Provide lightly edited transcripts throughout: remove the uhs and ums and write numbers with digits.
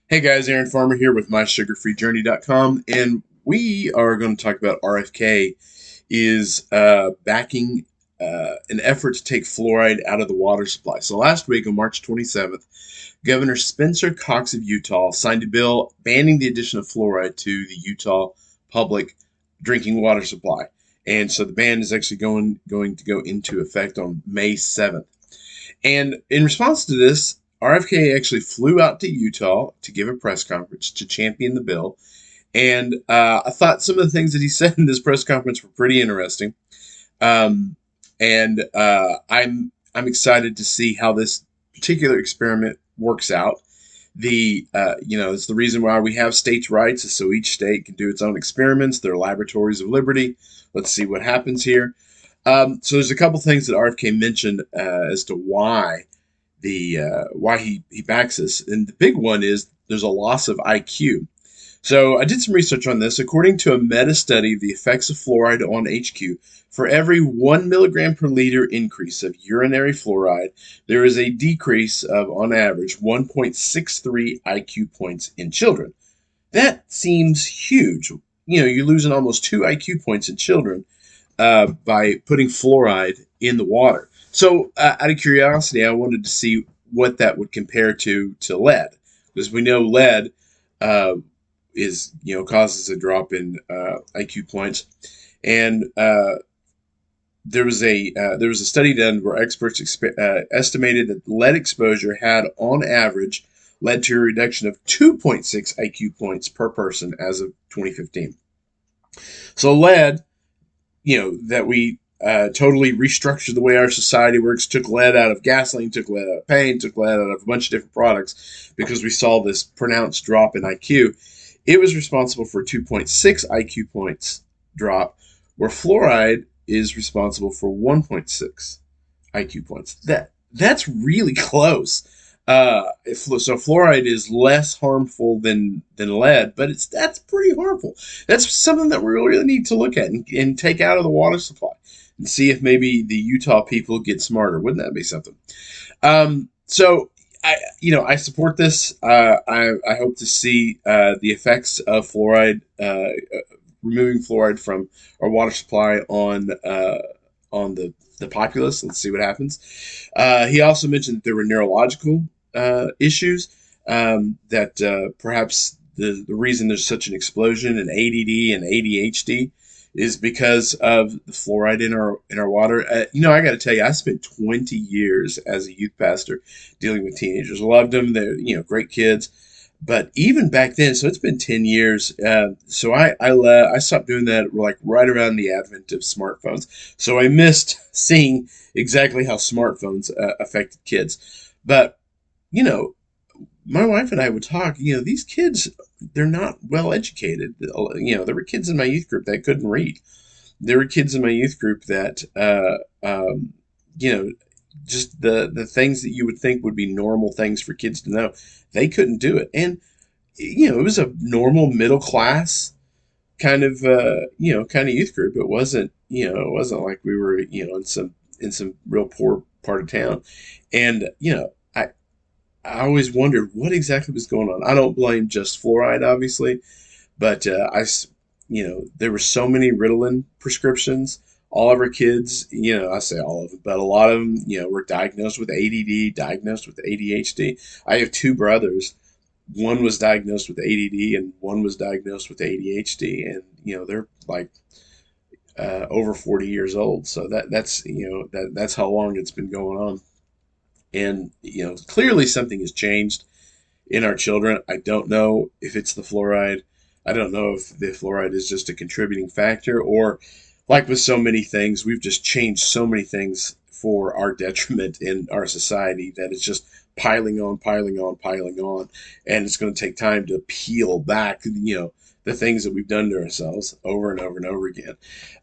Hey guys, Aaron Farmer here with MySugarFreeJourney.com, and we are going to talk about RFK is backing an effort to take fluoride out of the water supply. So last week on March 27th, Governor Spencer Cox of Utah signed a bill banning the addition of fluoride to the Utah public drinking water supply. And so the ban is actually going to go into effect on May 7th. And in response to this, RFK actually flew out to Utah to give a press conference to champion the bill. And I thought some of the things that he said in this press conference were pretty interesting. Um, and I'm excited to see how this particular experiment works out. It's the reason why we have states' rights, is so each state can do its own experiments. They're laboratories of liberty. Let's see what happens here. So there's a couple things that RFK mentioned as to why he backs this, and the big one is there's a loss of IQ. So I did some research on this. According to a meta study of the effects of fluoride on HQ, for every 1 milligram per liter increase of urinary fluoride, there is a decrease of, on average, 1.63 IQ points in children. That seems huge. You're losing almost 2 IQ points in children by putting fluoride in the water. So, out of curiosity, I wanted to see what that would compare to lead, because we know lead uh, is causes a drop in IQ points, and there was a study done where experts estimated that lead exposure had on average led to a reduction of 2.6 IQ points per person as of 2015. So lead, that we totally restructured the way our society works, took lead out of gasoline, took lead out of paint, took lead out of a bunch of different products because we saw this pronounced drop in IQ. It was responsible for 2.6 IQ points drop, where fluoride is responsible for 1.6 IQ points. That's really close. So fluoride is less harmful than lead, but that's pretty harmful. That's something that we really need to look at and take out of the water supply and see if maybe the Utah people get smarter. Wouldn't that be something? So I support this. I hope to see the effects of fluoride, removing fluoride from our water supply on the populace. Let's see what happens. He also mentioned that there were neurological issues, that perhaps the reason there's such an explosion in ADD and ADHD is because of the fluoride in our water. I got to tell you, I spent 20 years as a youth pastor dealing with teenagers. Loved them. They're great kids. But even back then, so it's been 10 years. I stopped doing that like right around the advent of smartphones. So I missed seeing exactly how smartphones affected kids. But you know, my wife and I would talk. These kids, they're not well educated. There were kids in my youth group that couldn't read. There were kids in my youth group that, you know, just the things that you would think would be normal things for kids to know, they couldn't do it. And it was a normal middle class kind of youth group. It wasn't like we were in some real poor part of town. And I always wondered what exactly was going on. I don't blame just fluoride, obviously, but there were so many Ritalin prescriptions. All of our kids, I say all of them, but a lot of them, were diagnosed with ADD, diagnosed with ADHD. I have two brothers. One was diagnosed with ADD, and one was diagnosed with ADHD, and they're like over 40 years old. So that's how long it's been going on. And clearly something has changed in our children. I don't know if it's the fluoride. I don't know if the fluoride is just a contributing factor, or like with so many things, we've just changed so many things for our detriment in our society that it's just piling on, piling on, piling on. And it's going to take time to peel back, the things that we've done to ourselves over and over and over again.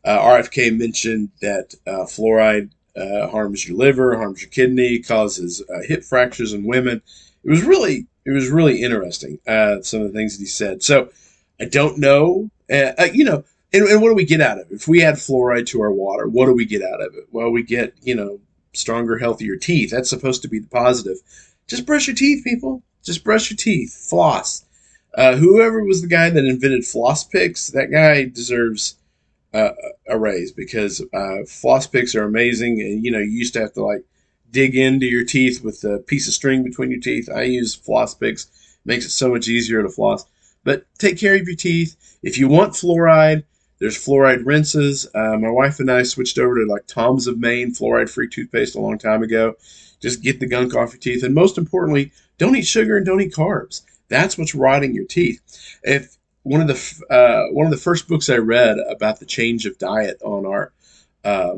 RFK mentioned that fluoride harms your liver, harms your kidney, causes hip fractures in women. It was really interesting. Some of the things that he said. So I don't know. And what do we get out of it? If we add fluoride to our water, what do we get out of it? Well, we get stronger, healthier teeth. That's supposed to be the positive. Just brush your teeth, people. Just brush your teeth, floss. Whoever was the guy that invented floss picks, that guy deserves uh, a raise because floss picks are amazing. And you used to have to like dig into your teeth with a piece of string between your teeth. I use floss picks; makes it so much easier to floss. But take care of your teeth. If you want fluoride, there's fluoride rinses. My wife and I switched over to like Tom's of Maine fluoride-free toothpaste a long time ago. Just get the gunk off your teeth, and most importantly, don't eat sugar and don't eat carbs. That's what's rotting your teeth. If one of the first books I read about the change of diet uh,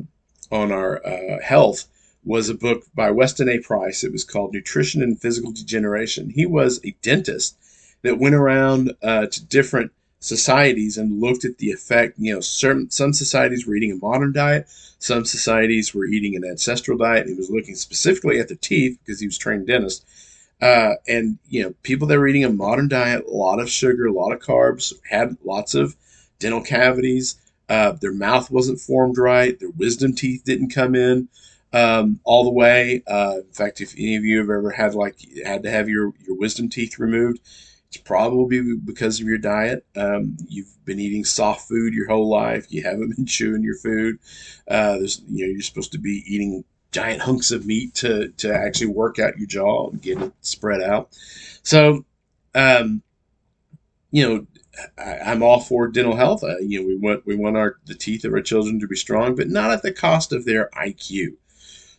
on our health was a book by Weston A. Price. It was called Nutrition and Physical Degeneration. He was a dentist that went around to different societies and looked at the effect. Some societies were eating a modern diet, some societies were eating an ancestral diet. He was looking specifically at the teeth because he was a trained dentist. And people that were eating a modern diet, a lot of sugar, a lot of carbs, had lots of dental cavities. Their mouth wasn't formed right. Their wisdom teeth didn't come in all the way. In fact, if any of you have ever had to have your wisdom teeth removed, it's probably because of your diet. You've been eating soft food your whole life. You haven't been chewing your food. You're supposed to be eating giant hunks of meat to actually work out your jaw and get it spread out. So, um, you know, I'm all for dental health. We want the teeth of our children to be strong, but not at the cost of their IQ.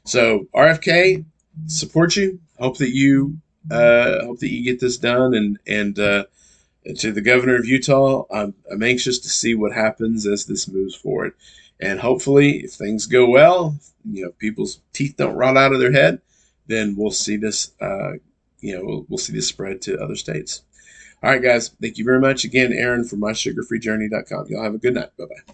So RFK, support you. Hope that you get this done, and to the governor of Utah, I'm anxious to see what happens as this moves forward. And hopefully, if things go well, people's teeth don't rot out of their head, then we'll see this. We'll see this spread to other states. All right, guys. Thank you very much again, Aaron from mysugarfreejourney.com. Y'all have a good night. Bye bye.